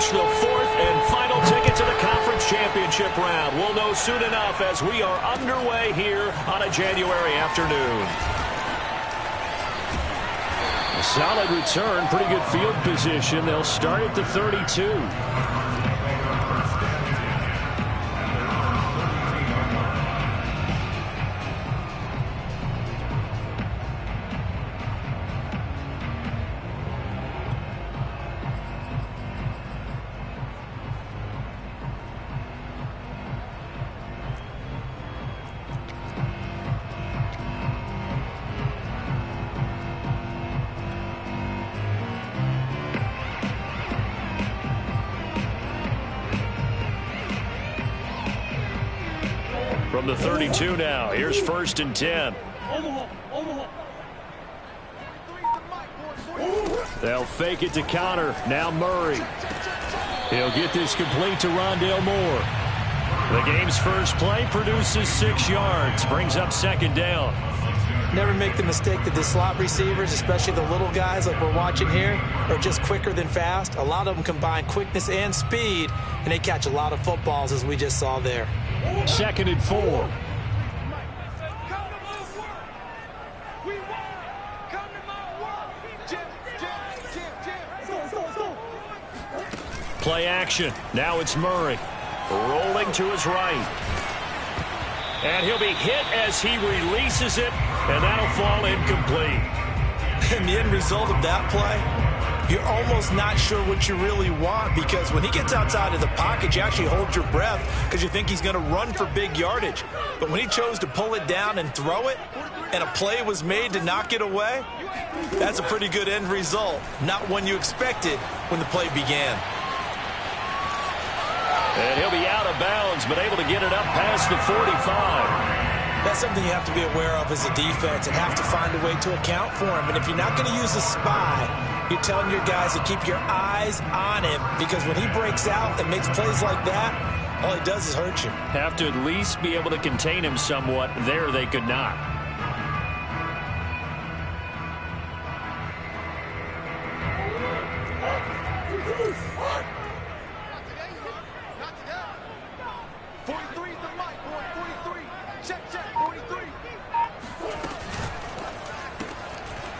clinch the fourth and final ticket to the conference championship round. We'll know soon enough as we are underway here on a January afternoon. A solid return, pretty good field position. They'll start at the 32. From the 32 now, here's 1st and 10. They'll fake it to counter. Now Murray. He'll get this complete to Rondale Moore. The game's first play produces 6 yards, brings up 2nd down. Never make the mistake that the slot receivers, especially the little guys like we're watching here, are just quicker than fast. A lot of them combine quickness and speed, and they catch a lot of footballs, as we just saw there. 2nd and 4. Play action. Now it's Murray. Rolling to his right. And he'll be hit as he releases it, and that'll fall incomplete. And the end result of that play, you're almost not sure what you really want, because when he gets outside of the pocket, you actually hold your breath because you think he's going to run for big yardage. But when he chose to pull it down and throw it, and a play was made to knock it away, that's a pretty good end result. Not one you expected when the play began. And he'll be out of bounds, but able to get it up past the 45. That's something you have to be aware of as a defense and have to find a way to account for him. And if you're not going to use a spy, you're telling your guys to keep your eyes on him, because when he breaks out and makes plays like that, all he does is hurt you. Have to at least be able to contain him somewhat. There they could not.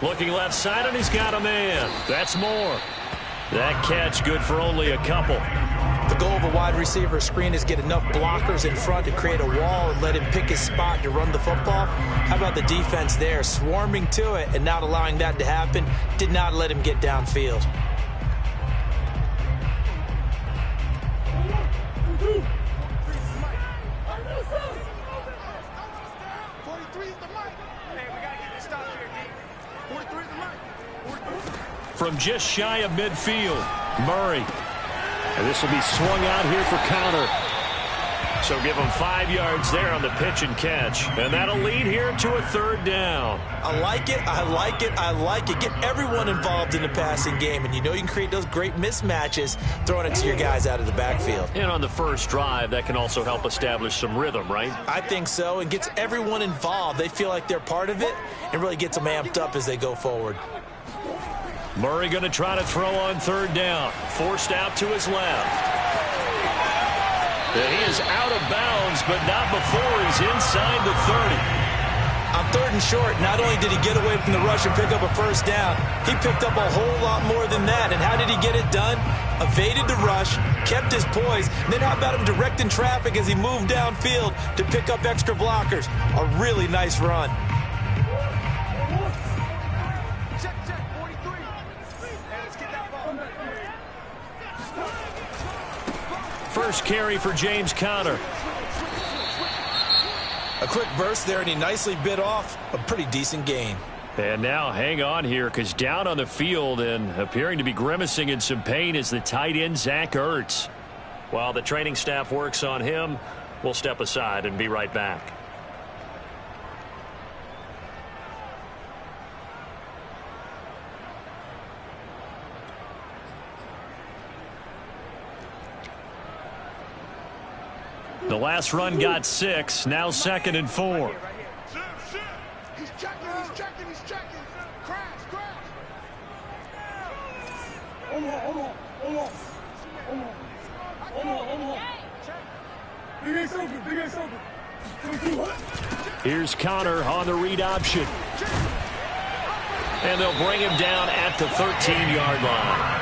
Looking left side, and he's got a man. That's Moore. That catch good for only a couple. The goal of a wide receiver screen is get enough blockers in front to create a wall and let him pick his spot to run the football. How about the defense there, swarming to it and not allowing that to happen? Did not let him get downfield. From just shy of midfield, Murray. And this will be swung out here for counter. So give him 5 yards there on the pitch and catch. And that'll lead here to a 3rd down. I like it, I like it, I like it. Get everyone involved in the passing game. And you know you can create those great mismatches throwing it to your guys out of the backfield. And on the first drive, that can also help establish some rhythm, right? I think so. And gets everyone involved. They feel like they're part of it and really gets them amped up as they go forward. Murray going to try to throw on 3rd down. Forced out to his left. And he is out of bounds, but not before he's inside the 30. On 3rd and short, not only did he get away from the rush and pick up a 1st down, he picked up a whole lot more than that. And how did he get it done? Evaded the rush, kept his poise, and then how about him directing traffic as he moved downfield to pick up extra blockers? A really nice run. First carry for James Conner. A quick burst there, and he nicely bit off a pretty decent gain. And now hang on here, because down on the field and appearing to be grimacing in some pain is the tight end, Zach Ertz. While the training staff works on him, we'll step aside and be right back. The last run got 6, now 2nd and 4. He's checking. Crash. Here's Connor on the read option. And they'll bring him down at the 13-yard line.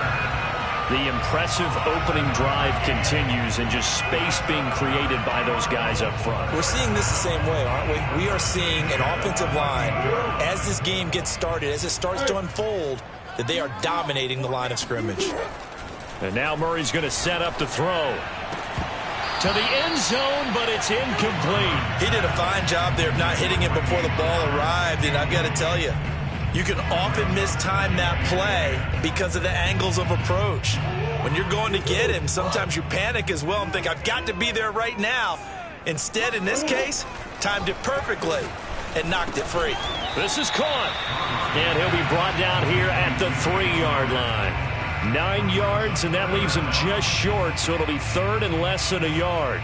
The impressive opening drive continues, and just space being created by those guys up front. We're seeing this the same way, aren't we? We are seeing an offensive line, as this game gets started, as it starts to unfold, that they are dominating the line of scrimmage. And now Murray's going to set up the throw. To the end zone, but it's incomplete. He did a fine job there of not hitting it before the ball arrived, and I've got to tell you, you can often mistime that play because of the angles of approach. When you're going to get him, sometimes you panic as well and think, I've got to be there right now. Instead, in this case, timed it perfectly and knocked it free. This is caught. And he'll be brought down here at the 3-yard line. 9 yards, and that leaves him just short, so it'll be third and less than a yard.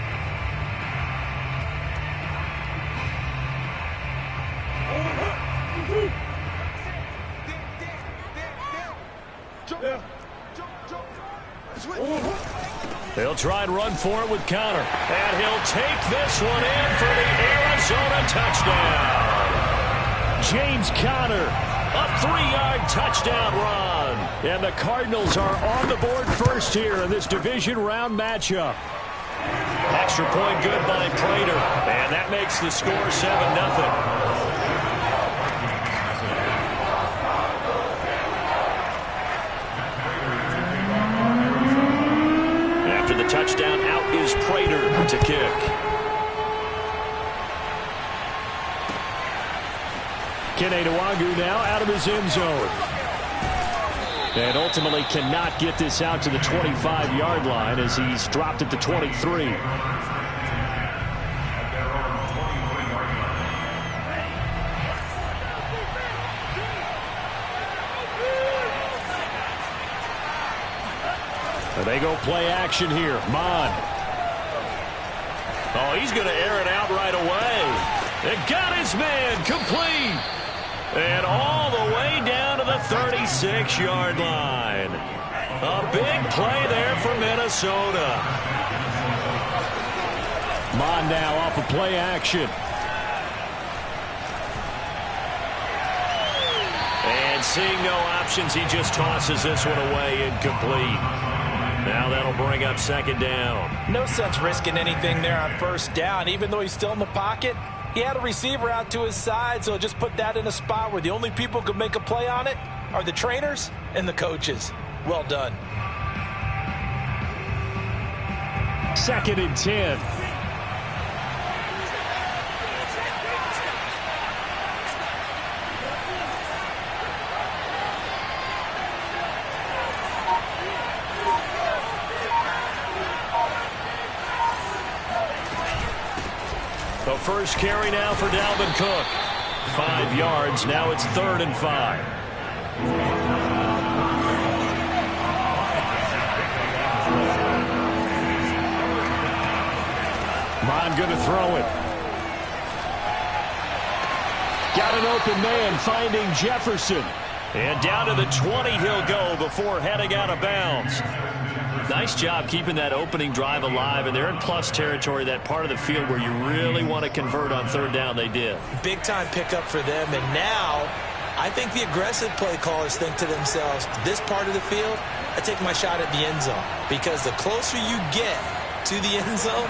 They'll try and run for it with Connor. And he'll take this one in for the Arizona touchdown. James Conner, a 3-yard touchdown run. And the Cardinals are on the board first here in this division round matchup. Extra point good by Prater. And that makes the score 7-0. The touchdown, out is Prater to kick. Kene Nwangwu now out of his end zone. And ultimately cannot get this out to the 25-yard line as he's dropped at the 23. They go play action here. Mond. Oh, he's going to air it out right away. It got his man complete. And all the way down to the 36-yard line. A big play there for Minnesota. Mond now off of play action. And seeing no options, he just tosses this one away, incomplete. Now that'll bring up second down. No sense risking anything there on first down. Even though he's still in the pocket, he had a receiver out to his side, so just put that in a spot where the only people who can make a play on it are the trainers and the coaches. Well done. 2nd and 10. The first carry now for Dalvin Cook. 5 yards. Now it's 3rd and 5. Mond going to throw it. Got an open man finding Jefferson. And down to the 20 he'll go before heading out of bounds. Nice job keeping that opening drive alive, and they're in plus territory, that part of the field where you really want to convert on 3rd down. They did. Big time pickup for them, and now I think the aggressive play callers think to themselves, this part of the field, I take my shot at the end zone, because the closer you get to the end zone,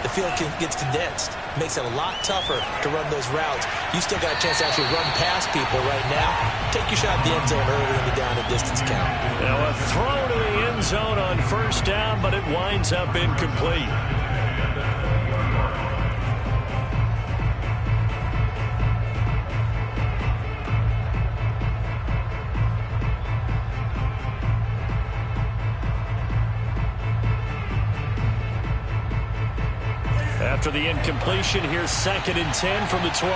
the field gets condensed. Makes it a lot tougher to run those routes. You still got a chance to actually run past people right now. Take your shot at the end zone early in the down and distance count. Now a throw to the end zone on 1st down, but it winds up incomplete. After the incompletion, here's 2nd and 10 from the 20.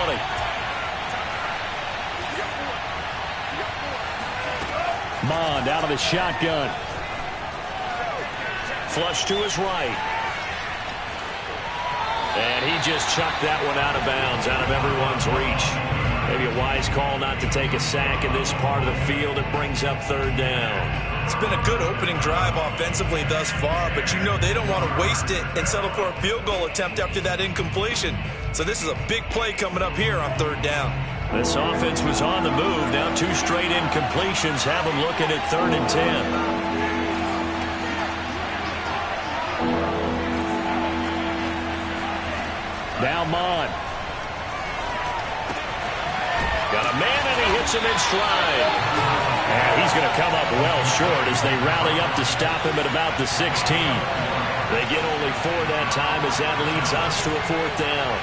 Mond out of the shotgun. Flush to his right. And he just chucked that one out of bounds, out of everyone's reach. Maybe a wise call not to take a sack in this part of the field. It brings up 3rd down. It's been a good opening drive offensively thus far, but you know they don't want to waste it and settle for a field goal attempt after that incompletion. So this is a big play coming up here on 3rd down. This offense was on the move. Now 2 straight incompletions have them looking at 3rd and 10. Now Mon. Got a man, and he hits him in stride. And he's going to come up well short as they rally up to stop him at about the 16. They get only 4 that time as that leads us to a 4th down.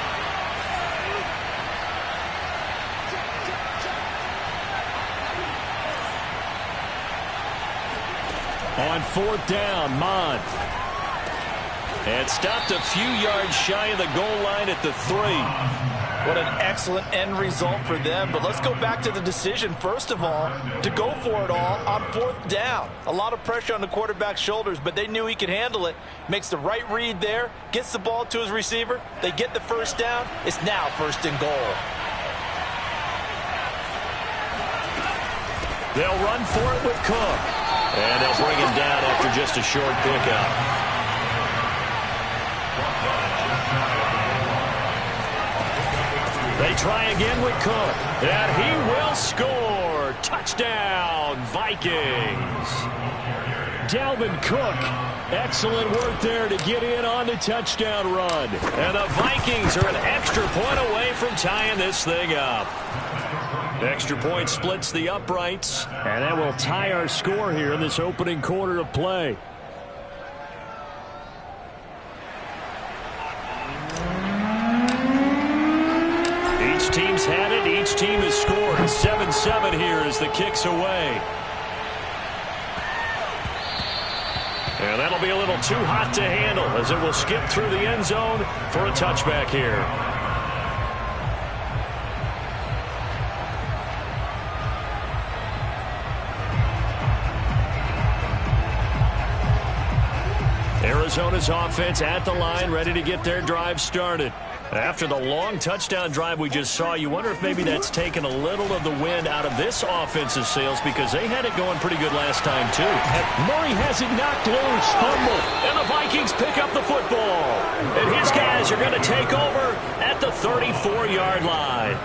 On 4th down, Mon. And stopped a few yards shy of the goal line at the 3. What an excellent end result for them. But let's go back to the decision, first of all, to go for it all on 4th down. A lot of pressure on the quarterback's shoulders, but they knew he could handle it. Makes the right read there, gets the ball to his receiver. They get the 1st down. It's now 1st and goal. They'll run for it with Cook. And they'll bring him down after just a short pickup. They try again with Cook. And he will score. Touchdown, Vikings. Dalvin Cook. Excellent work there to get in on the touchdown run. And the Vikings are an extra point away from tying this thing up. Extra point splits the uprights. And that will tie our score here in this opening quarter of play. Each team's had it. Each team has scored. 7-7 here as the kick's away. And that'll be a little too hot to handle as it will skip through the end zone for a touchback here. Arizona's offense at the line, ready to get their drive started. After the long touchdown drive we just saw, you wonder if maybe that's taken a little of the wind out of this offense's sails because they had it going pretty good last time, too. Murray has it knocked loose, fumble, and the Vikings pick up the football. And his guys are going to take over at the 34-yard line.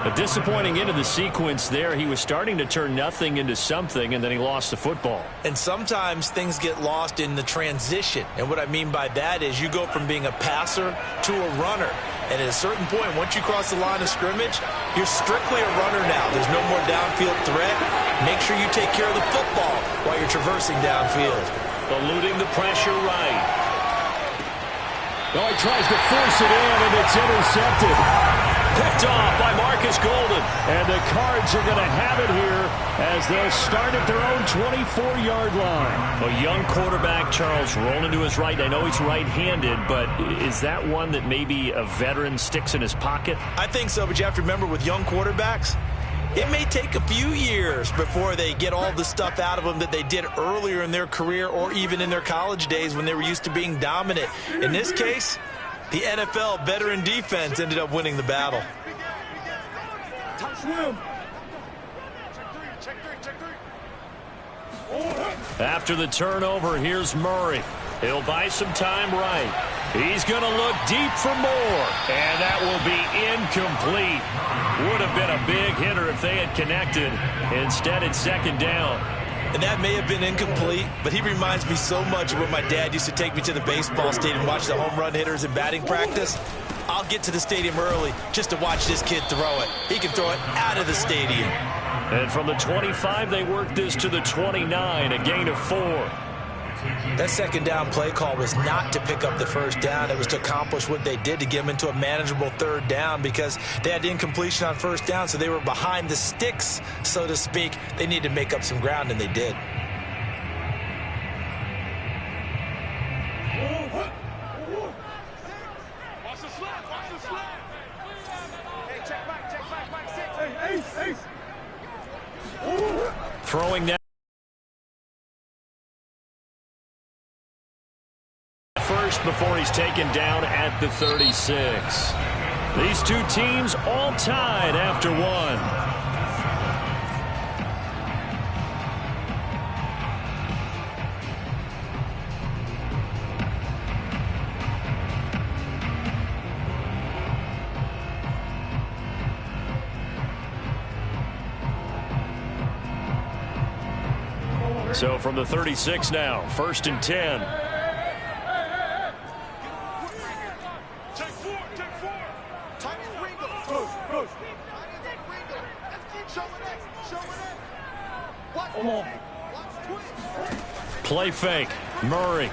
A disappointing end of the sequence there. He was starting to turn nothing into something, and then he lost the football. And sometimes things get lost in the transition. And what I mean by that is you go from being a passer to a runner. And at a certain point, once you cross the line of scrimmage, you're strictly a runner now. There's no more downfield threat. Make sure you take care of the football while you're traversing downfield. Eluding the pressure right. Oh, he tries to force it in, and it's intercepted. Picked off by Marcus Golden. And the Cards are going to have it here as they'll start at their own 24-yard line. A young quarterback, Charles, rolling to his right. I know he's right-handed, but is that one that maybe a veteran sticks in his pocket? I think so, but you have to remember with young quarterbacks, it may take a few years before they get all the stuff out of them that they did earlier in their career or even in their college days when they were used to being dominant. In this case, the NFL veteran defense ended up winning the battle. After the turnover, here's Murray. He'll buy some time right. He's going to look deep for more. And that will be incomplete. Would have been a big hitter if they had connected. Instead, it's 2nd down. And that may have been incomplete, but he reminds me so much of when my dad used to take me to the baseball stadium and watch the home run hitters in batting practice. I'll get to the stadium early just to watch this kid throw it. He can throw it out of the stadium. And from the 25, they work this to the 29, a gain of 4. That 2nd down play call was not to pick up the 1st down. It was to accomplish what they did to get them into a manageable 3rd down because they had incompletion on 1st down, so they were behind the sticks, so to speak. They needed to make up some ground, and they did. Watch the slap, watch the slap. Hey, check back, 6. Hey, ace. Throwing that first before he's taken down at the 36. These two teams all tied after 1. So from the 36 now, 1st and 10. Take four. Tight as Ringo. Push. Let's keep showing it. Watch twist. Play fake. Murray.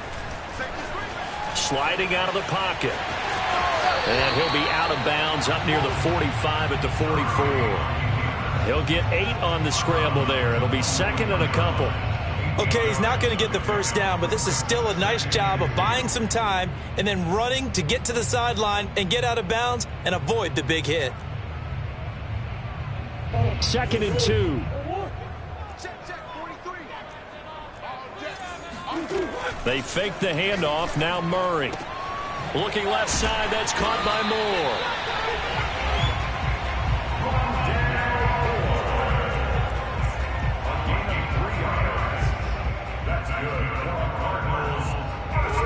Sliding out of the pocket. And he'll be out of bounds up near the 45 at the 44. He'll get 8 on the scramble there. It'll be 2nd and a couple. Okay, he's not going to get the first down, but this is still a nice job of buying some time and then running to get to the sideline and get out of bounds and avoid the big hit. 2nd and 2. Check, 43. They fake the handoff. Now Murray. Looking left side. That's caught by Moore.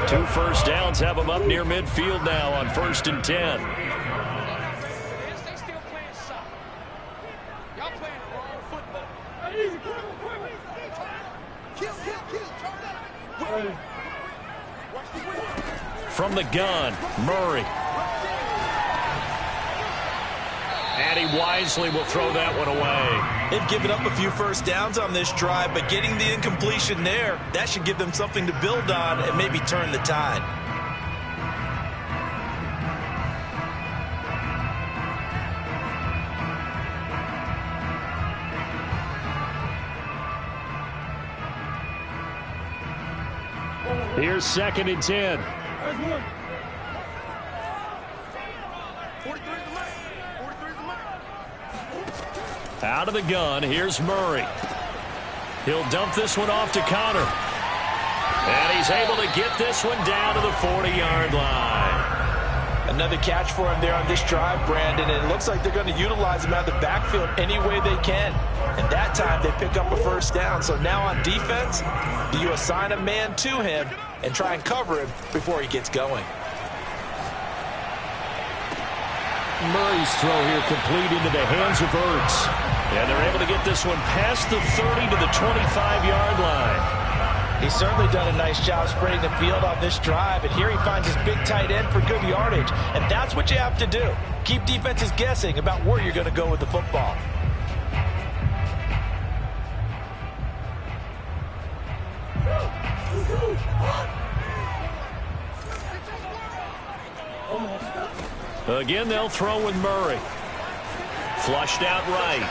2 first downs have them up near midfield now on 1st and 10. They still playing soccer. Y'all playing the wrong football. Kill, turn up. From the gun, Murray. And he wisely will throw that one away. They've given up a few first downs on this drive, but getting the incompletion there, that should give them something to build on and maybe turn the tide. Here's 2nd and 10. 43 is the man. Out of the gun, here's Murray. He'll dump this one off to Connor. And he's able to get this one down to the 40-yard line. Another catch for him there on this drive, Brandon, and it looks like they're going to utilize him out of the backfield any way they can. And that time they pick up a first down. So now on defense, do you assign a man to him and try and cover him before he gets going? Murray's throw here complete into the hands of Ertz. And they're able to get this one past the 30 to the 25-yard line. He's certainly done a nice job spreading the field on this drive, and here he finds his big tight end for good yardage. And that's what you have to do. Keep defenses guessing about where you're going to go with the football. Again, they'll throw with Murray. Flushed out right.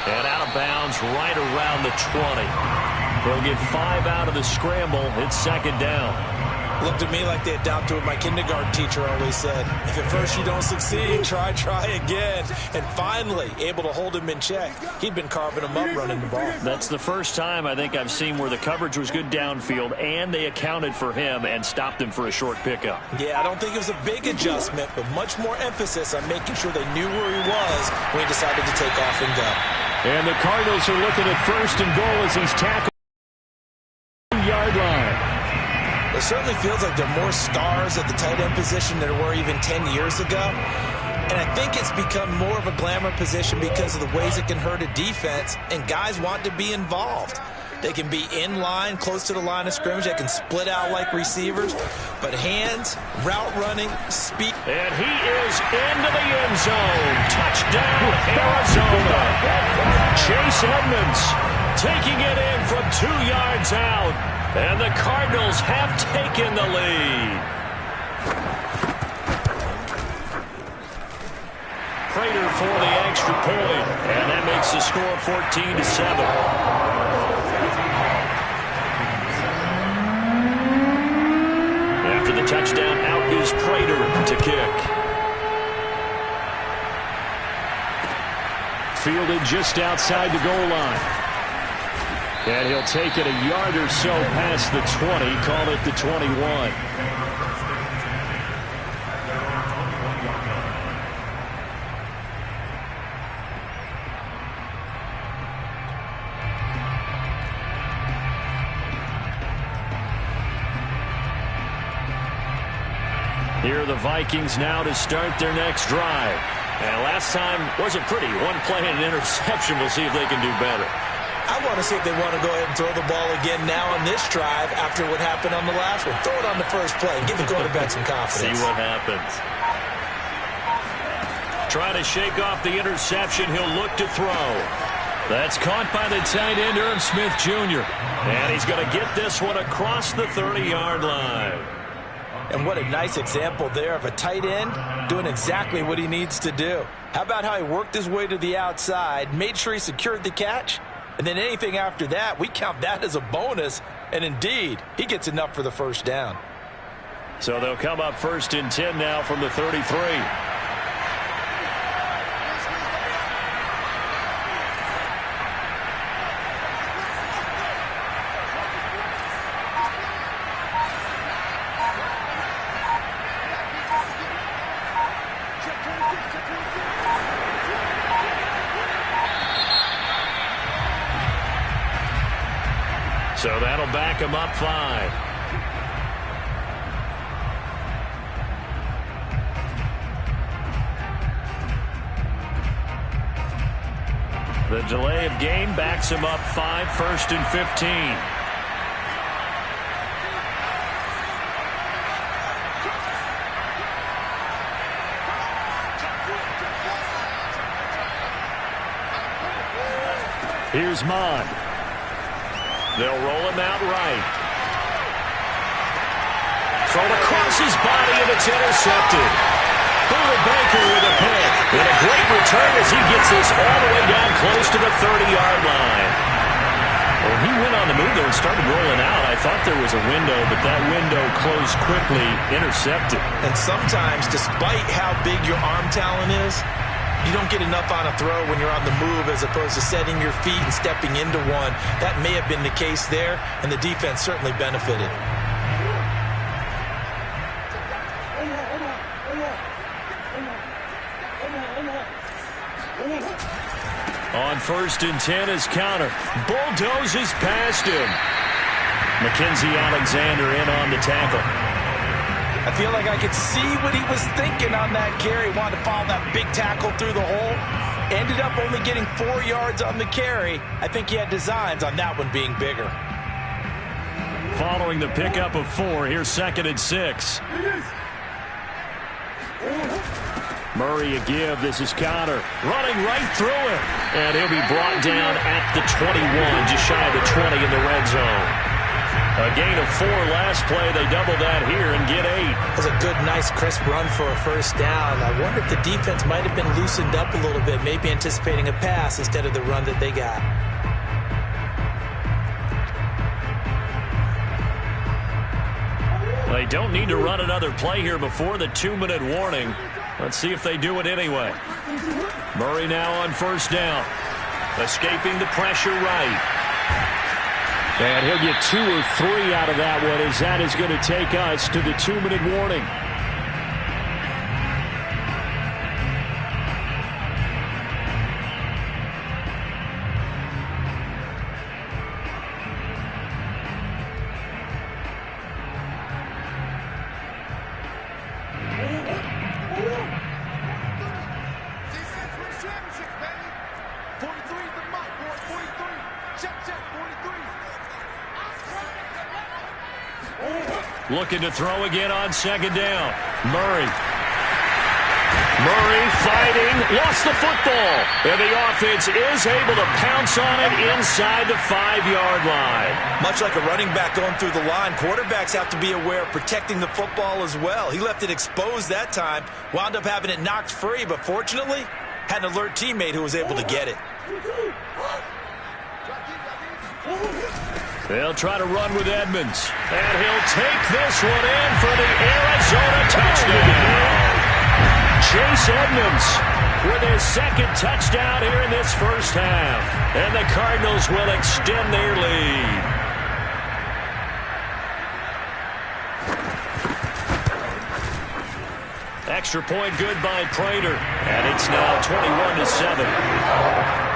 And out of bounds right around the 20. They'll get 5 out of the scramble. It's 2nd down. Looked to me like they adopted what my kindergarten teacher always said. If at first you don't succeed, try again. And finally, able to hold him in check. He'd been carving him up running the ball. That's the first time I think I've seen where the coverage was good downfield and they accounted for him and stopped him for a short pickup. Yeah, I don't think it was a big adjustment, but much more emphasis on making sure they knew where he was when he decided to take off and go. And the Cardinals are looking at 1st and goal as he's tackled. 2-yard line. It certainly feels like there are more stars at the tight end position than there were even 10 years ago. And I think it's become more of a glamour position because of the ways it can hurt a defense, and guys want to be involved. They can be in line, close to the line of scrimmage. They can split out like receivers. But hands, route running, speed. And he is into the end zone. Touchdown, Arizona. Chase Edmonds taking it in from 2 yards out. And the Cardinals have taken the lead. Prater for the extra point. And that makes the score 14-7. After the touchdown, out is Prater to kick. Fielded just outside the goal line. And he'll take it a yard or so past the 20, call it the 21. Here are the Vikings now to start their next drive. And last time wasn't pretty. One play and an interception. We'll see if they can do better. I want to see if they want to go ahead and throw the ball again now on this drive after what happened on the last one. Throw it on the first play. Give the quarterback some confidence. See what happens. Trying to shake off the interception. He'll look to throw. That's caught by the tight end, Irv Smith Jr. And he's going to get this one across the 30-yard line. And what a nice example there of a tight end doing exactly what he needs to do. How about how he worked his way to the outside, made sure he secured the catch, and then anything after that, we count that as a bonus. And indeed, he gets enough for the first down. So they'll come up 1st and 10 now from the 33. So that'll back him up 5. The delay of game backs him up 5, 1st and 15. Here's Mond. They'll roll him out right. Thrown across his body, and it's intercepted. Buda Baker with a pick. And a great return as he gets this all the way down close to the 30-yard line. When he went on the move there and started rolling out, I thought there was a window, but that window closed quickly, intercepted. And sometimes, despite how big your arm talent is, you don't get enough on a throw when you're on the move as opposed to setting your feet and stepping into one. That may have been the case there, and the defense certainly benefited. On 1st and 10 is counter. Bulldozes past him. Mackenzie Alexander in on the tackle. I feel like I could see what he was thinking on that carry. Wanted to follow that big tackle through the hole. Ended up only getting 4 yards on the carry. I think he had designs on that one being bigger. Following the pickup of 4, here's 2nd and 6. Murray a give. This is Connor running right through it. And he'll be brought down at the 21, just shy of the 20 in the red zone. A gain of 4 last play. They double that here and get 8. That was a good, nice, crisp run for a first down. I wonder if the defense might have been loosened up a little bit, maybe anticipating a pass instead of the run that they got. They don't need to run another play here before the 2-minute warning. Let's see if they do it anyway. Murray now on 1st down. Escaping the pressure right. And he'll get 2 or 3 out of that one, as that is going to take us to the 2-minute warning. Looking to throw again on 2nd down. Murray fighting, lost the football. And the offense is able to pounce on it inside the 5-yard line. Much like a running back going through the line, quarterbacks have to be aware of protecting the football as well. He left it exposed that time, wound up having it knocked free, but fortunately, had an alert teammate who was able to get it. They'll try to run with Edmonds. And he'll take this one in for the Arizona touchdown. Chase Edmonds with his 2nd touchdown here in this first half. And the Cardinals will extend their lead. Extra point good by Prater. And it's now 21-7.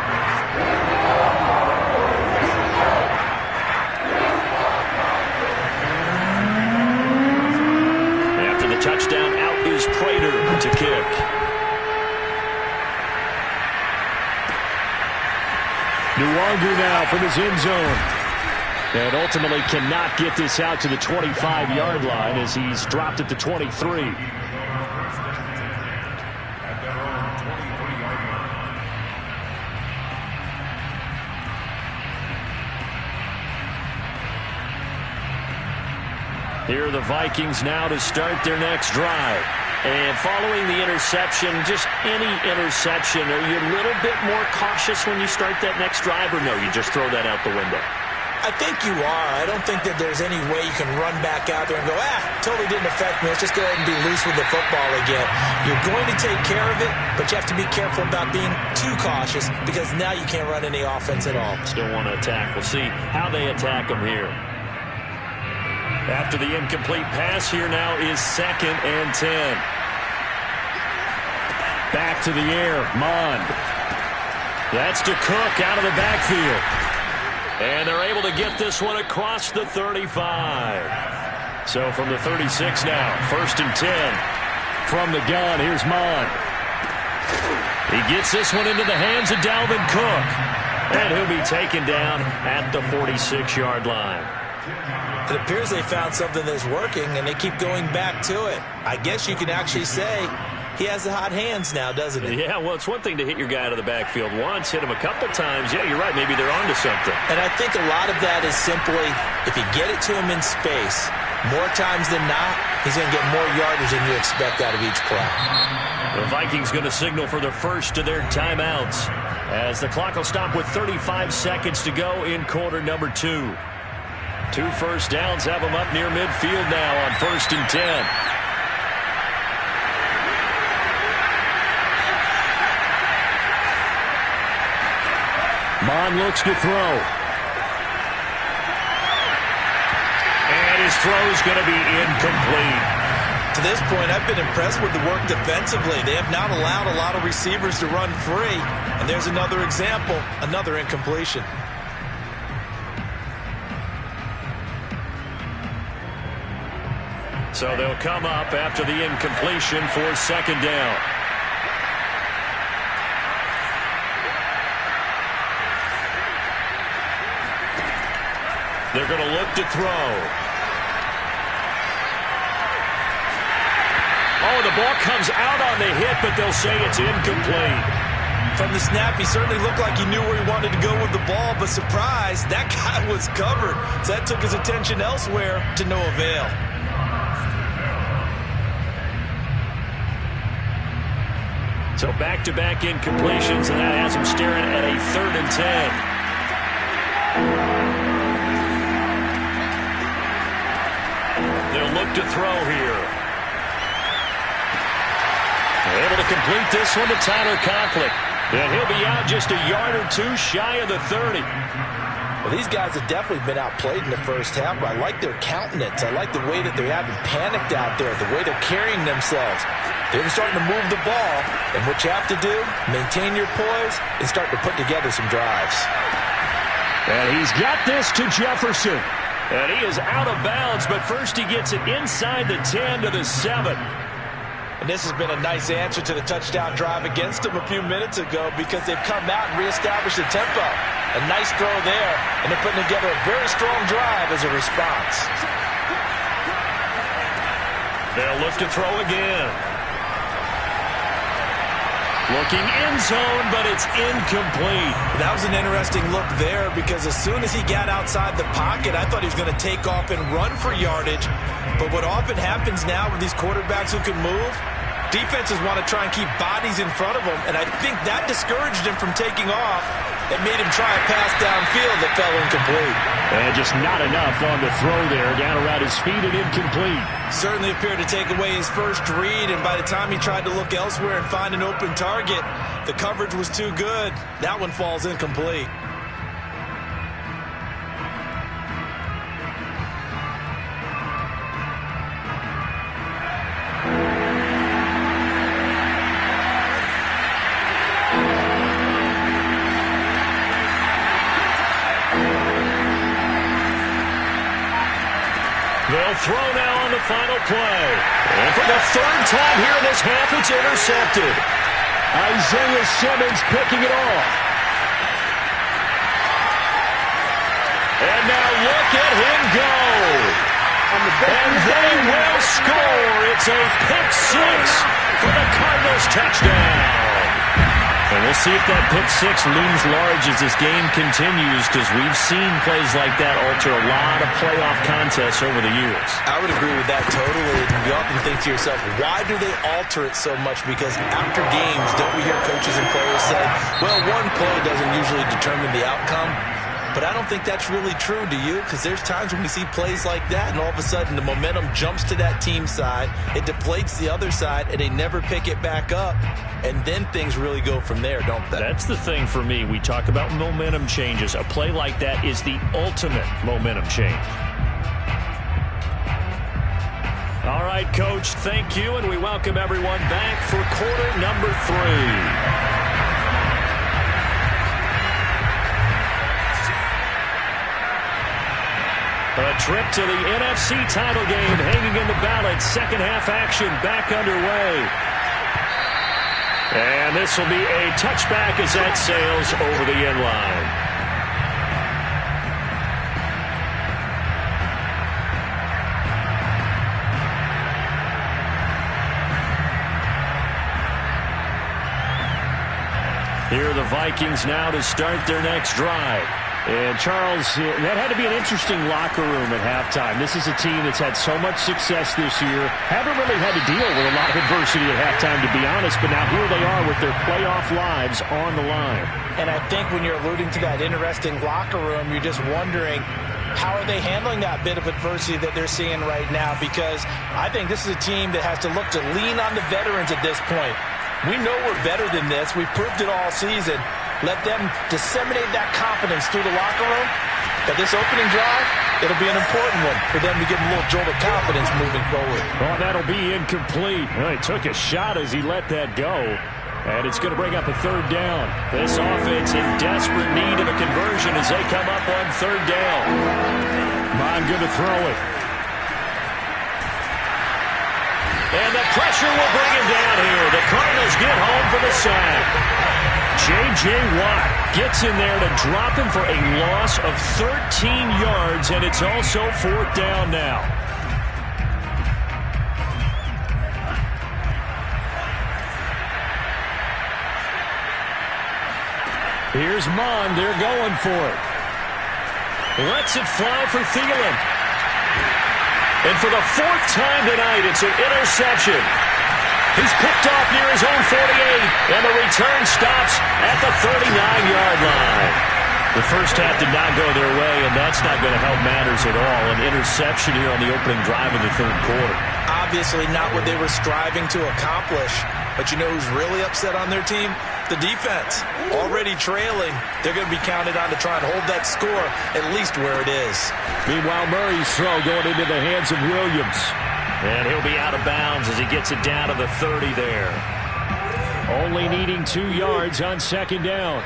Touchdown, out is Prater to kick. New Uwagu now from his end zone. And ultimately cannot get this out to the 25-yard line as he's dropped at the 23. Here are the Vikings now to start their next drive. And following the interception, just any interception, are you a little bit more cautious when you start that next drive, or no, you just throw that out the window? I think you are. I don't think that there's any way you can run back out there and go, totally didn't affect me. Let's just go ahead and be loose with the football again. You're going to take care of it, but you have to be careful about being too cautious because now you can't run any offense at all. Still want to attack. We'll see how they attack them here. After the incomplete pass, here now is 2nd and 10. Back to the air, Mond. That's to Cook out of the backfield. And they're able to get this one across the 35. So from the 36 now, 1st and 10. From the gun, here's Mond. He gets this one into the hands of Dalvin Cook. And he'll be taken down at the 46-yard line. It appears they found something that's working, and they keep going back to it. I guess you can actually say he has the hot hands now, doesn't he? Yeah, well, it's one thing to hit your guy out of the backfield once, hit him a couple times. Yeah, you're right. Maybe they're onto something. And I think a lot of that is simply if you get it to him in space, more times than not, he's going to get more yardage than you expect out of each play. The Vikings going to signal for the first of their timeouts as the clock will stop with 35 seconds to go in quarter number 2. 2 first downs have them up near midfield now on 1st and 10. Mond looks to throw. And his throw is going to be incomplete. To this point, I've been impressed with the work defensively. They have not allowed a lot of receivers to run free. And there's another example, another incompletion. So they'll come up after the incompletion for 2nd down. They're going to look to throw. Oh, the ball comes out on the hit, but they'll say it's incomplete. From the snap, he certainly looked like he knew where he wanted to go with the ball, but surprise, that guy was covered. So that took his attention elsewhere to no avail. So back-to-back incompletions, and that has him staring at a 3rd and 10. They'll look to throw here. They're able to complete this one to Tyler Conklin. And he'll be out just a yard or 2 shy of the 30. Well, these guys have definitely been outplayed in the first half, but I like their countenance. I like the way that they haven't panicked out there, the way they're carrying themselves. They're starting to move the ball, and what you have to do, maintain your poise and start to put together some drives. And he's got this to Jefferson. And he is out of bounds, but first he gets it inside the 10 to the 7. And this has been a nice answer to the touchdown drive against them a few minutes ago because they've come out and reestablished the tempo. A nice throw there, and they're putting together a very strong drive as a response. They'll look to throw again. Looking in zone, but it's incomplete. That was an interesting look there because as soon as he got outside the pocket, I thought he was going to take off and run for yardage. But what often happens now with these quarterbacks who can move, defenses want to try and keep bodies in front of them, and I think that discouraged him from taking off. It made him try a pass downfield that fell incomplete. And just not enough on the throw there, down around his feet and incomplete. Certainly appeared to take away his first read, and by the time he tried to look elsewhere and find an open target, the coverage was too good. That one falls incomplete. They'll throw now on the final play. And for the 3rd time here in this half, it's intercepted. Isaiah Simmons picking it off. And now look at him go. And they will score. It's a pick six for the Cardinals touchdown. And we'll see if that pick six looms large as this game continues, because we've seen plays like that alter a lot of playoff contests over the years. I would agree with that totally. And you often think to yourself, why do they alter it so much? Because after games, don't we hear coaches and players say, well, one play doesn't usually determine the outcome? But I don't think that's really true, do you? Because there's times when we see plays like that, and all of a sudden the momentum jumps to that team side, it deflates the other side, and they never pick it back up. And then things really go from there, don't they? That's the thing for me. We talk about momentum changes. A play like that is the ultimate momentum change. All right, Coach, thank you, and we welcome everyone back for quarter number 3. A trip to the NFC title game hanging in the balance. Second half action back underway. And this will be a touchback as that sails over the end line. Here are the Vikings now to start their next drive. And, Charles, that had to be an interesting locker room at halftime. This is a team that's had so much success this year. Haven't really had to deal with a lot of adversity at halftime, to be honest. But now here they are with their playoff lives on the line. And I think when you're alluding to that interesting locker room, you're just wondering, how are they handling that bit of adversity that they're seeing right now? Because I think this is a team that has to look to lean on the veterans at this point. We know we're better than this. We've proved it all season. Let them disseminate that confidence through the locker room. But this opening drive, it'll be an important one for them to give them a little jolt of confidence moving forward. Oh, that'll be incomplete. Well, he took a shot as he let that go. And it's going to bring up a third down. This offense in desperate need of a conversion as they come up on third down. Mon going to throw it. And the pressure will bring him down here. The Cardinals get home for the sack. J.J. Watt gets in there to drop him for a loss of 13 yards, and it's also fourth down now. Here's Mon. They're going for it. Lets it fly for Thielen. And for the fourth time tonight, it's an interception. He's picked off near his own 48, and the return stops at the 39-yard line. The first half did not go their way, and that's not going to help matters at all. An interception here on the opening drive of the third quarter. Obviously not what they were striving to accomplish. But you know who's really upset on their team? The defense. Already trailing. They're going to be counted on to try and hold that score at least where it is. Meanwhile, Murray's throw going into the hands of Williams. And he'll be out of bounds as he gets it down to the 30 there. Only needing 2 yards on second down.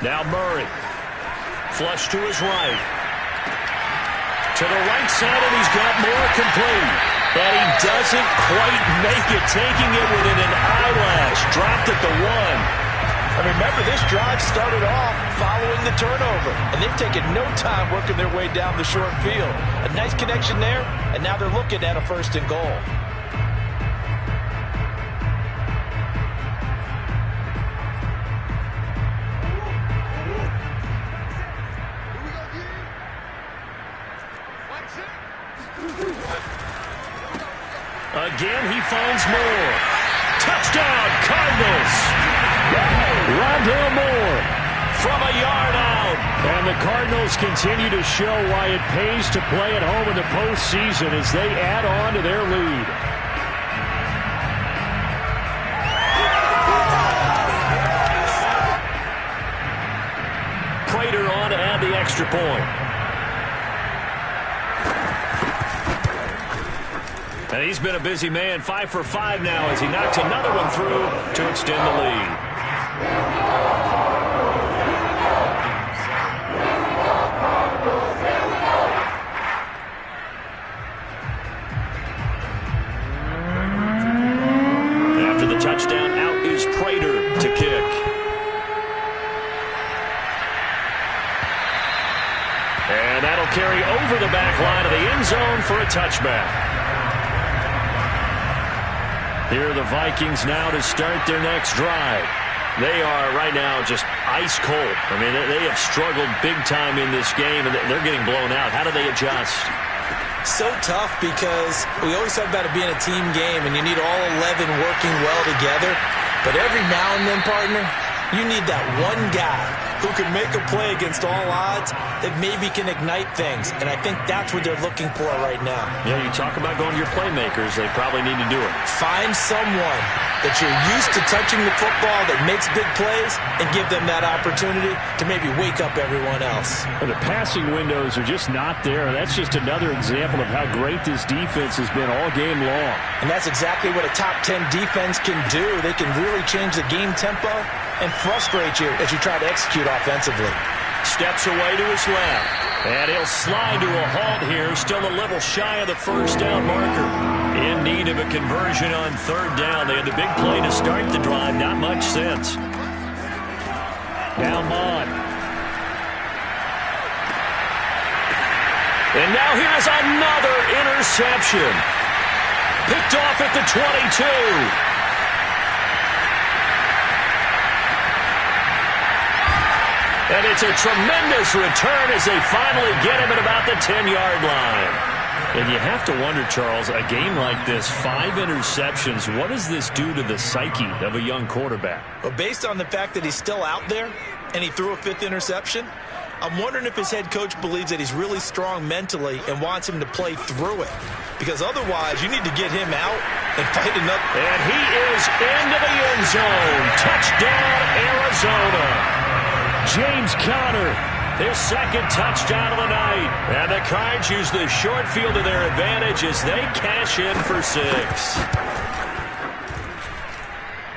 Now Murray. Flush to his right. To the right side, and he's got more complete. And he doesn't quite make it, taking it within an eyelash. Dropped at the 1. And remember, this drive started off following the turnover. And they've taken no time working their way down the short field. A nice connection there, and now they're looking at a first and goal. Again, he finds more. Touchdown, Cardinals! Rondale Moore from a yard out. And the Cardinals continue to show why it pays to play at home in the postseason as they add on to their lead. Prater on to add the extra point. And he's been a busy man, 5 for 5 now as he knocks another one through to extend the lead. After the touchdown, over the back line of the end zone for a touchback. Here are the Vikings now to start their next drive. They are right now just ice cold. I mean, they have struggled big time in this game, and they're getting blown out. How do they adjust? So tough because we always talk about it being a team game, and you need all 11 working well together. But every now and then, partner, you need that one guy who can make a play against all odds that maybe can ignite things. And I think that's what they're looking for right now. Yeah, you talk about going to your playmakers. They probably need to do it. Find someone that you're used to touching the football that makes big plays and give them that opportunity to maybe wake up everyone else. Well, the passing windows are just not there. That's just another example of how great this defense has been all game long. And that's exactly what a top 10 defense can do. They can really change the game tempo and frustrate you as you try to execute offensively. Steps away to his left. And he'll slide to a halt here. Still a little shy of the first down marker. In need of a conversion on third down. They had the big play to start the drive. Not much since. Now Mond. And now here's another interception. Picked off at the 22. And it's a tremendous return as they finally get him at about the 10-yard line. And you have to wonder, Charles, a game like this, 5 interceptions, what does this do to the psyche of a young quarterback? Well, based on the fact that he's still out there and he threw a 5th interception, I'm wondering if his head coach believes that he's really strong mentally and wants him to play through it. Because otherwise, you need to get him out and fight another. And he is into the end zone. Touchdown, Arizona. James Conner, his second touchdown of the night. And the Cards use the short field to their advantage as they cash in for 6.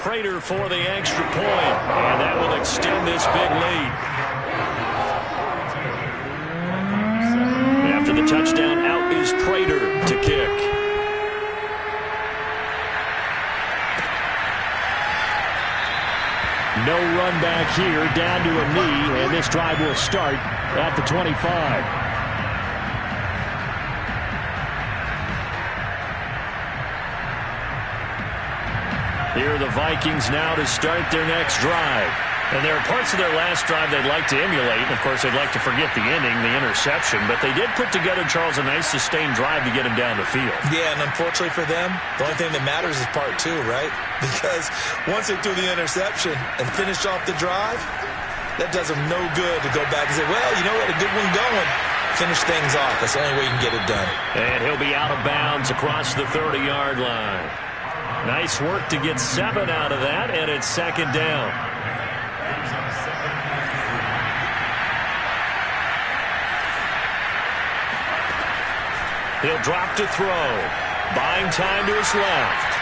Prater for the extra point, and that will extend this big lead. After the touchdown, out is Prater to kick. No run back here, down to a knee, and this drive will start at the 25. Here are the Vikings now to start their next drive. And there are parts of their last drive they'd like to emulate. And, of course, they'd like to forget the ending, the interception. But they did put together, Charles, a nice sustained drive to get him down the field. Yeah, and unfortunately for them, the only thing that matters is part 2, right? Because once they threw the interception and finished off the drive, that does them no good to go back and say, well, you know what, a good one going. Finish things off. That's the only way you can get it done. And he'll be out of bounds across the 30-yard line. Nice work to get 7 out of that, and it's second down. He'll drop to throw. Buying time to his left.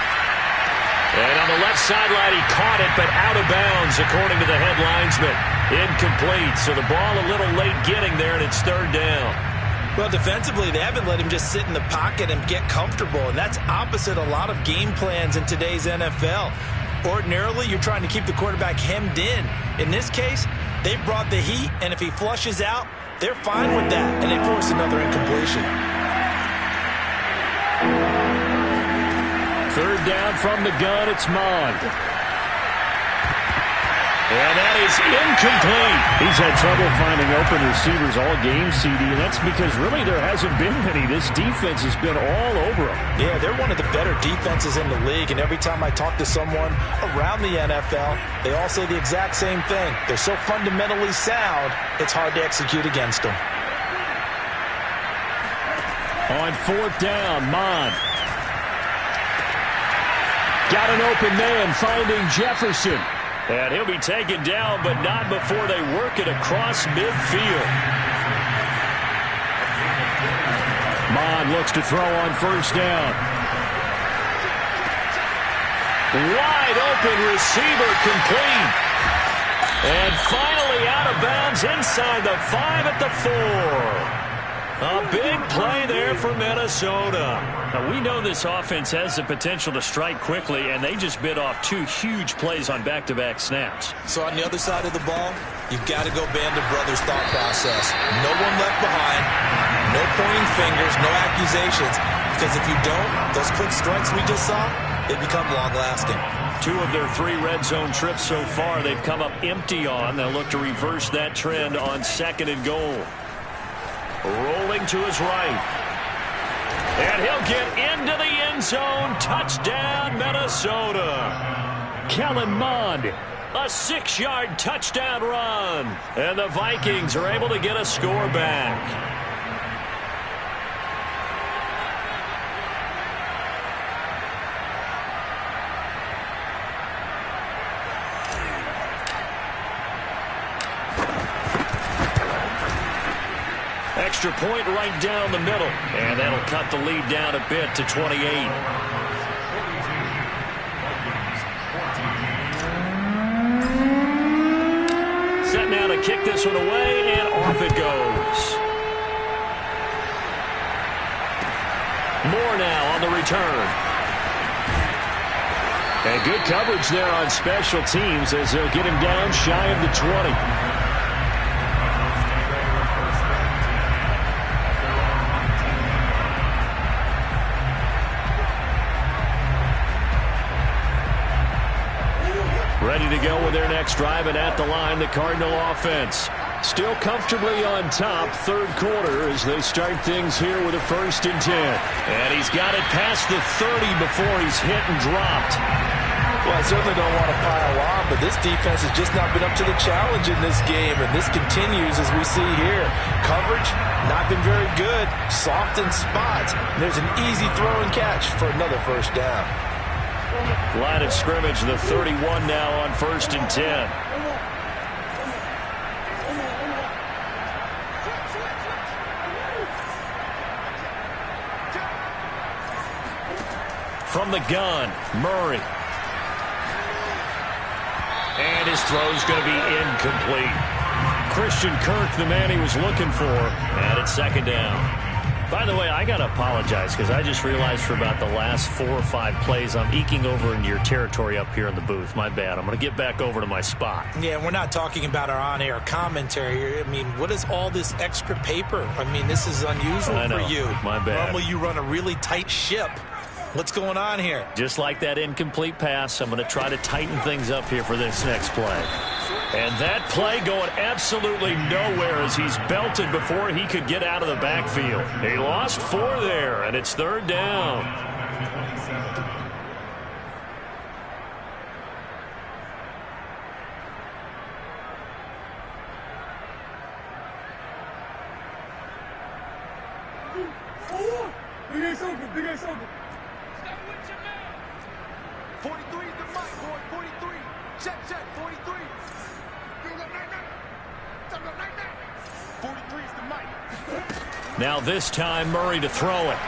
And on the left sideline, he caught it, but out of bounds, according to the head linesman. Incomplete, so the ball a little late getting there, and it's third down. Well, defensively, they haven't let him just sit in the pocket and get comfortable, and that's opposite a lot of game plans in today's NFL. Ordinarily, you're trying to keep the quarterback hemmed in. In this case, they brought the heat, and if he flushes out, they're fine with that, and they force another incompletion. Third down from the gun, it's Mond. And that is incomplete. He's had trouble finding open receivers all game, CD, and that's because really there hasn't been many. This defense has been all over them. Yeah, they're one of the better defenses in the league, and every time I talk to someone around the NFL, they all say the exact same thing. They're so fundamentally sound, it's hard to execute against them. On fourth down, Mond. Got an open man, finding Jefferson. And he'll be taken down, but not before they work it across midfield. Mond looks to throw on first down. Wide open receiver complete. And finally out of bounds inside the 5 at the 4. A big play there for Minnesota. Now, we know this offense has the potential to strike quickly, and they just bit off 2 huge plays on back-to-back snaps. So on the other side of the ball, you've got to go Band of Brothers thought process. No one left behind, no pointing fingers, no accusations, because if you don't, those quick strikes we just saw, they become long-lasting. 2 of their 3 red zone trips so far, they've come up empty on. They'll look to reverse that trend on 2nd and goal. Rolling to his right. And he'll get into the end zone. Touchdown, Minnesota. Kellen Mond, a 6-yard touchdown run. And the Vikings are able to get a score back. Extra point right down the middle. And that'll cut the lead down a bit to 28. Set now to kick this one away, and off it goes. Moore now on the return. And good coverage there on special teams as they'll get him down shy of the 20. Ready to go with their next drive, and at the line, the Cardinal offense. Still comfortably on top, 3rd quarter, as they start things here with a 1st and 10. And he's got it past the 30 before he's hit and dropped. Well, I certainly don't want to pile on, but this defense has just not been up to the challenge in this game, and this continues as we see here. Coverage, not been very good, soft in spots. And there's an easy throw and catch for another 1st down. Line of scrimmage, the 31 now on 1st and 10. From the gun, Murray. And his throw's going to be incomplete. Christian Kirk, the man he was looking for, and it's 2nd down. By the way, I got to apologize because I just realized for about the last 4 or 5 plays I'm eking over into your territory up here in the booth. My bad. I'm going to get back over to my spot. Yeah, we're not talking about our on-air commentary here. I mean, what is all this extra paper? I mean, this is unusual for you. My bad. Normally you run a really tight ship. What's going on here? Just like that incomplete pass, I'm going to try to tighten things up here for this next play. And that play going absolutely nowhere as he's belted before he could get out of the backfield. He lost 4 there, and it's 3rd down. Big ass open, big ass open. 43 is the mic, boy. 43. Check, 43. 43 is the mic. Now this time, Murray to throw it.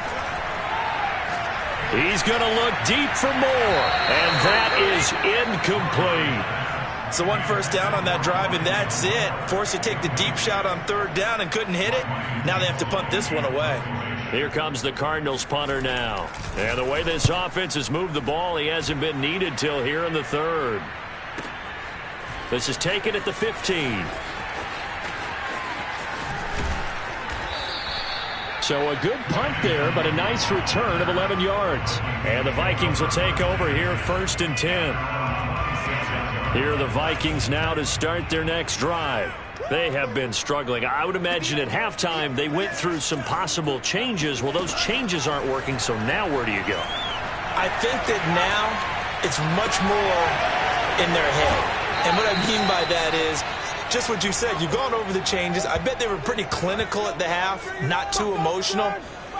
He's going to look deep for more, and that is incomplete. So 1 first down on that drive, and that's it. Forced to take the deep shot on 3rd down and couldn't hit it. Now they have to punt this one away. Here comes the Cardinals punter now. And the way this offense has moved the ball, he hasn't been needed till here in the 3rd. This is taken at the 15. So a good punt there, but a nice return of 11 yards. And the Vikings will take over here 1st and 10. Here are the Vikings now to start their next drive. They have been struggling. I would imagine at halftime they went through some possible changes. Well, those changes aren't working, so now where do you go? I think that now it's much more in their head. And what I mean by that is just what you said. You've gone over the changes. I bet they were pretty clinical at the half, not too emotional.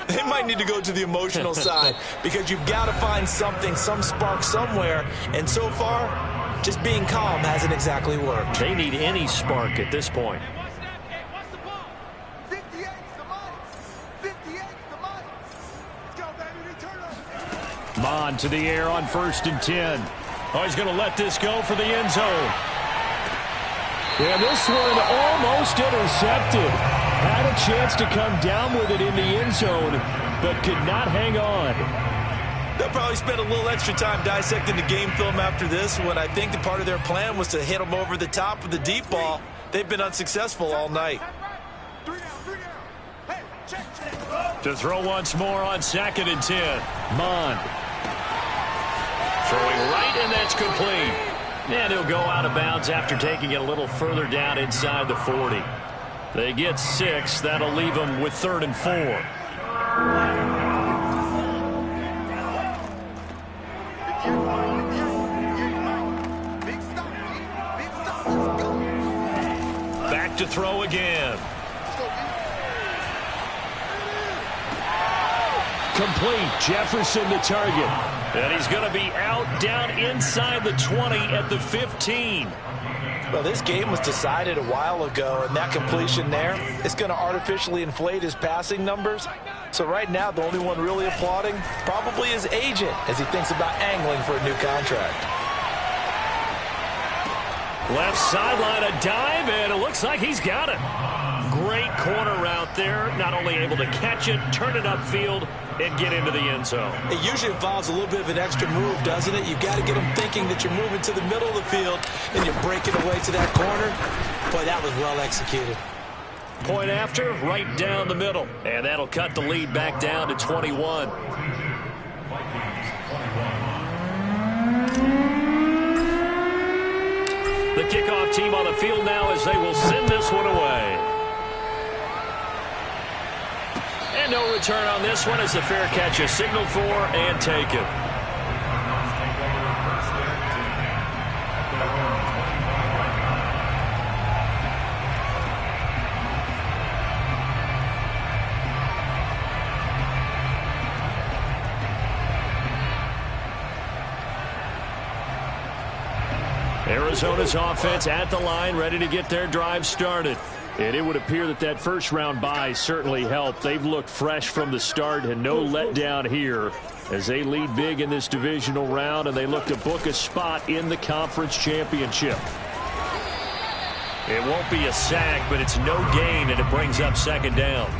They might need to go to the emotional side because you've got to find something, some spark somewhere. And so far, just being calm hasn't exactly worked. They need any spark at this point. What's the ball? 58's the money. 58's the money. Let's go, baby. Return up. Mond to the air on 1st and 10. Oh, he's going to let this go for the end zone. And this one almost intercepted. Had a chance to come down with it in the end zone, but could not hang on. They'll probably spend a little extra time dissecting the game film after this when I think the part of their plan was to hit them over the top with the deep ball. They've been unsuccessful all night. To throw once more on 2nd and 10. Mond. Throwing right, and that's complete. And he'll go out of bounds after taking it a little further down inside the 40. They get 6. That'll leave them with 3rd and 4. Back to throw again. Complete. Jefferson the target. And he's going to be out down inside the 20 at the 15. Well, this game was decided a while ago, and that completion there is going to artificially inflate his passing numbers. So right now, the only one really applauding probably his agent as he thinks about angling for a new contract. Left sideline, a dive, and it looks like he's got it. Great corner route there. Not only able to catch it, turn it upfield, and get into the end zone. It usually involves a little bit of an extra move, doesn't it? You've got to get them thinking that you're moving to the middle of the field, and you break it away to that corner. Boy, that was well executed. Point after, right down the middle. And that'll cut the lead back down to 21. The kickoff team on the field now as they will send this one away. And no return on this one as the fair catch is signaled for and taken. Arizona's offense at the line, ready to get their drive started. And it would appear that that first-round bye certainly helped. They've looked fresh from the start and no letdown here as they lead big in this divisional round, and they look to book a spot in the conference championship. It won't be a sack, but it's no gain, and it brings up 2nd down.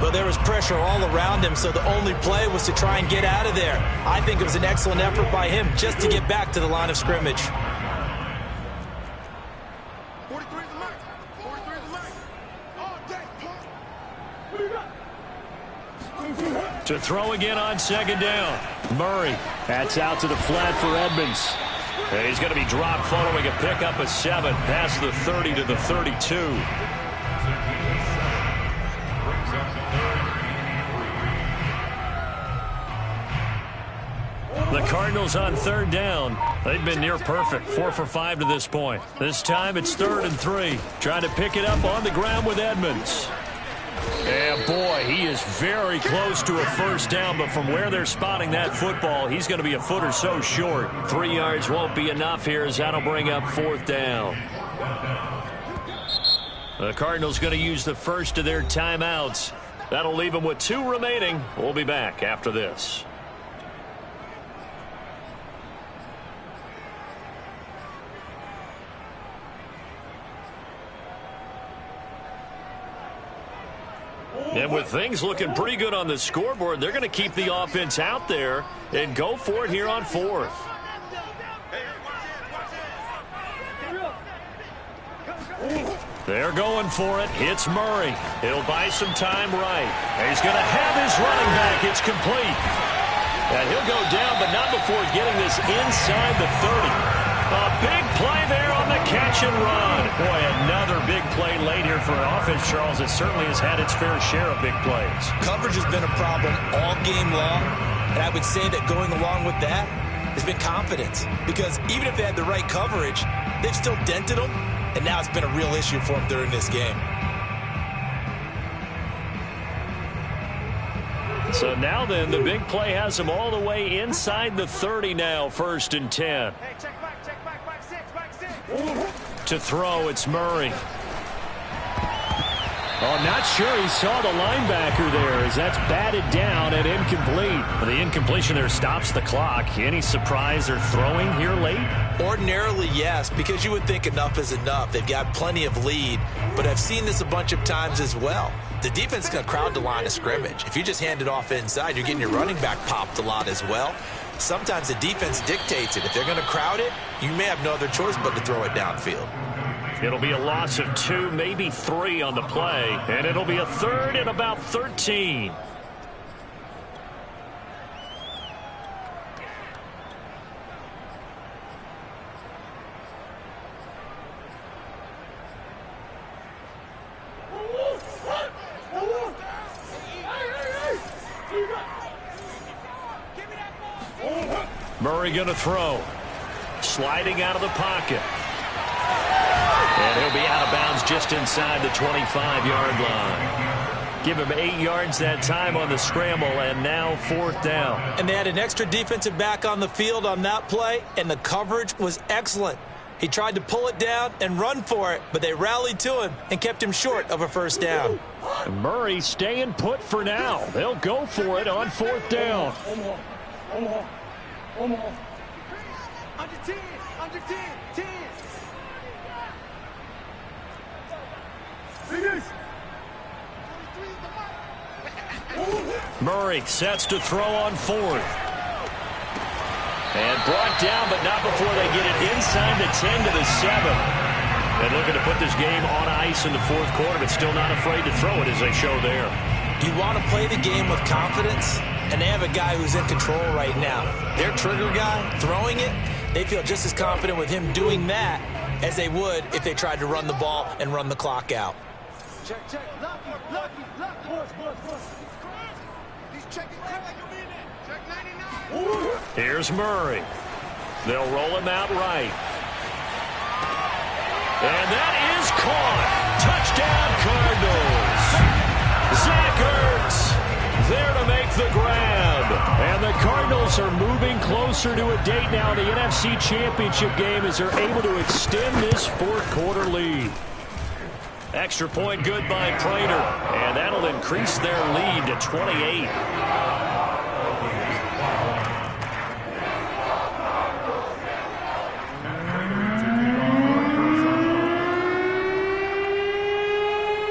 But there was pressure all around him, so the only play was to try and get out of there. I think it was an excellent effort by him just to get back to the line of scrimmage. To throw again on 2nd down. Murray. That's out to the flat for Edmonds. And he's going to be dropped following a pickup of 7 past the 30 to the 32. The Cardinals on 3rd down. They've been near perfect. 4 for 5 to this point. This time it's 3rd and 3. Trying to pick it up on the ground with Edmonds. And boy, he is very close to a first down, but from where they're spotting that football, he's going to be a foot or so short. 3 yards won't be enough here as that'll bring up 4th down. The Cardinals going to use the first of their timeouts. That'll leave them with 2 remaining. We'll be back after this. And with things looking pretty good on the scoreboard, they're going to keep the offense out there and go for it here on 4th. They're going for it. Hits Murray. He'll buy some time right. And he's going to have his running back. It's complete. And he'll go down, but not before getting this inside the 30. A big play there on the catch and run. Boy, another big play late here for an offense, Charles, that certainly has had its fair share of big plays. Coverage has been a problem all game long, and I would say that going along with that has been confidence. Because even if they had the right coverage, they've still dented them, and now it's been a real issue for them during this game. So now then, the big play has them all the way inside the 30 now, 1st and 10. Hey, check back, 6. To throw, it's Murray. Oh, not sure he saw the linebacker there as that's batted down and incomplete. The incompletion there stops the clock. Any surprise they're throwing here late? Ordinarily, yes, because you would think enough is enough. They've got plenty of lead, but I've seen this a bunch of times as well. The defense is going to crowd the line of scrimmage. If you just hand it off inside, you're getting your running back popped a lot as well. Sometimes the defense dictates it. If they're going to crowd it, you may have no other choice but to throw it downfield. It'll be a loss of 2, maybe 3 on the play, and it'll be a 3rd and about 13. Murray going to throw. Sliding out of the pocket. And he'll be out of bounds just inside the 25-yard line. Give him 8 yards that time on the scramble, and now 4th down. And they had an extra defensive back on the field on that play, and the coverage was excellent. He tried to pull it down and run for it, but they rallied to him and kept him short of a 1st down. And Murray staying put for now. They'll go for it on 4th down. Under 10, under 10, 10. Murray sets to throw on 4th. And brought down, but not before they get it inside the 10 to the 7. And looking to put this game on ice in the 4th quarter, but still not afraid to throw it as they show there. You want to play the game with confidence, and they have a guy who's in control right now. Their trigger guy, throwing it, they feel just as confident with him doing that as they would if they tried to run the ball and run the clock out. Check, check. Lucky. He's checking. Check 99. Here's Murray. They'll roll him out right. And that is caught. Touchdown, Cardinals. Zach Ertz there to make the grab. And the Cardinals are moving closer to a date now in the NFC Championship game as they're able to extend this 4th quarter lead. Extra point good by Prater. And that'll increase their lead to 28.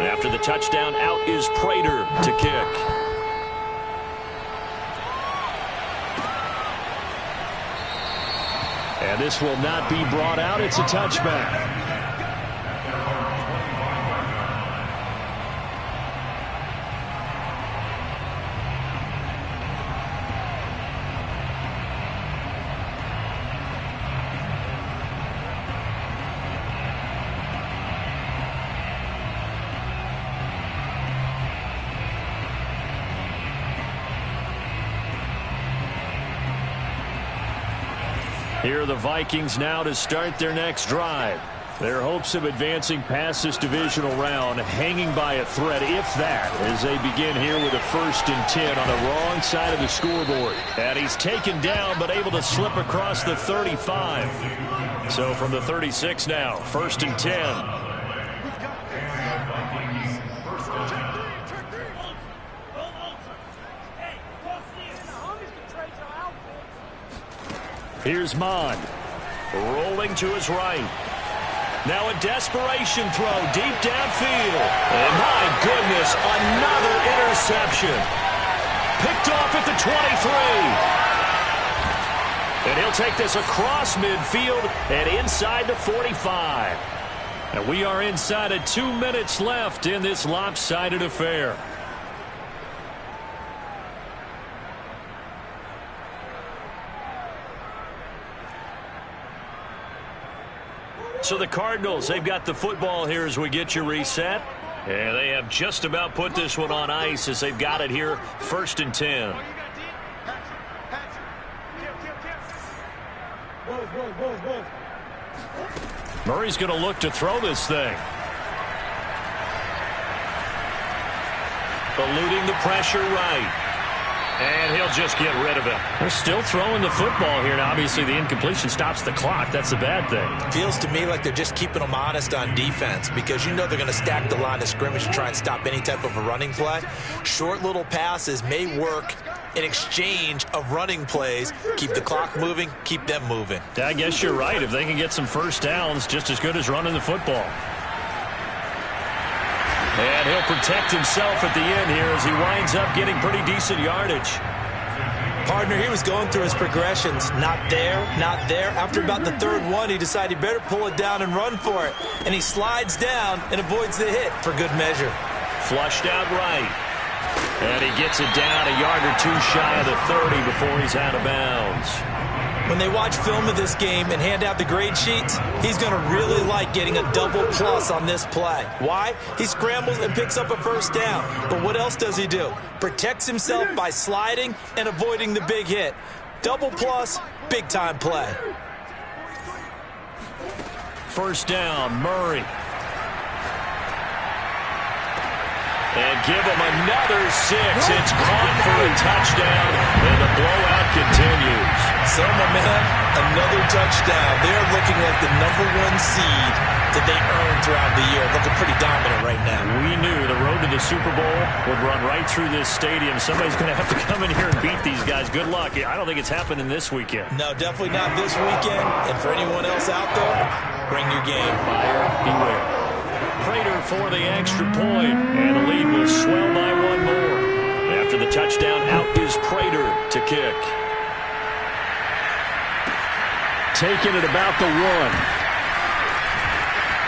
After the touchdown, out is Prater to kick. And this will not be brought out. It's a touchback. Here are the Vikings now to start their next drive. Their hopes of advancing past this divisional round hanging by a thread, if that, as they begin here with a 1st and 10 on the wrong side of the scoreboard. And he's taken down but able to slip across the 35. So from the 36 now, 1st and 10. Here's Mond, rolling to his right. Now a desperation throw deep downfield. And my goodness, another interception. Picked off at the 23. And he'll take this across midfield and inside the 45. And we are inside of 2 minutes left in this lopsided affair. So the Cardinals, they've got the football here as we get you reset. And they have just about put this one on ice as they've got it here, 1st and 10. Murray's going to look to throw this thing. Eluding the pressure right. And he'll just get rid of it. They're still throwing the football here, and obviously the incompletion stops the clock. That's a bad thing. Feels to me like they're just keeping them honest on defense because you know they're going to stack the line of scrimmage and try and stop any type of a running play. Short little passes may work in exchange of running plays. Keep the clock moving, keep them moving. I guess you're right. If they can get some first downs, just as good as running the football. And he'll protect himself at the end here as he winds up getting pretty decent yardage. Partner, he was going through his progressions. Not there, not there. After about the third one, he decided he better pull it down and run for it. And he slides down and avoids the hit for good measure. Flushed out right. And he gets it down a yard or two shy of the 30 before he's out of bounds. When they watch film of this game and hand out the grade sheets, he's going to really like getting a double plus on this play. Why? He scrambles and picks up a first down. But what else does he do? Protects himself by sliding and avoiding the big hit. Double plus, big time play. First down, Murray. And give him another 6. It's caught for a touchdown, and the blowout continues. So, my man, another touchdown. They're looking like the #1 seed that they earned throughout the year. Looking pretty dominant right now. We knew the road to the Super Bowl would run right through this stadium. Somebody's going to have to come in here and beat these guys. Good luck. I don't think it's happening this weekend. No, definitely not this weekend. And for anyone else out there, bring your game. Buyer beware. Prater for the extra point, and the lead will swell by one more. After the touchdown, out is Prater to kick. Taking it about the 1.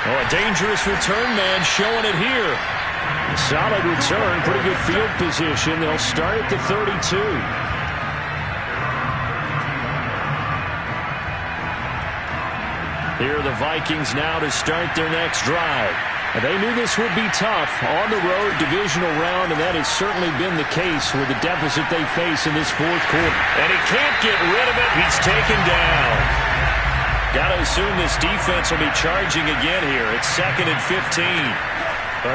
Oh, a dangerous return man showing it here. Solid return, pretty good field position. They'll start at the 32. Here are the Vikings now to start their next drive. They knew this would be tough on the road, divisional round, and that has certainly been the case with the deficit they face in this fourth quarter. And he can't get rid of it. He's taken down. Got to assume this defense will be charging again here. It's 2nd and 15.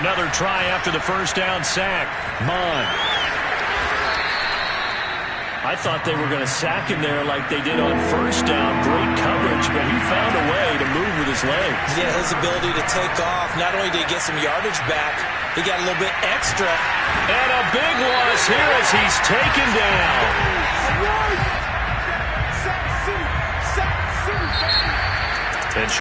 Another try after the first down sack. Mon. I thought they were going to sack him there like they did on first down. Great coverage, but he found a way to move with his legs. Yeah, his ability to take off. Not only did he get some yardage back, he got a little bit extra. And a big loss here as he's taken down.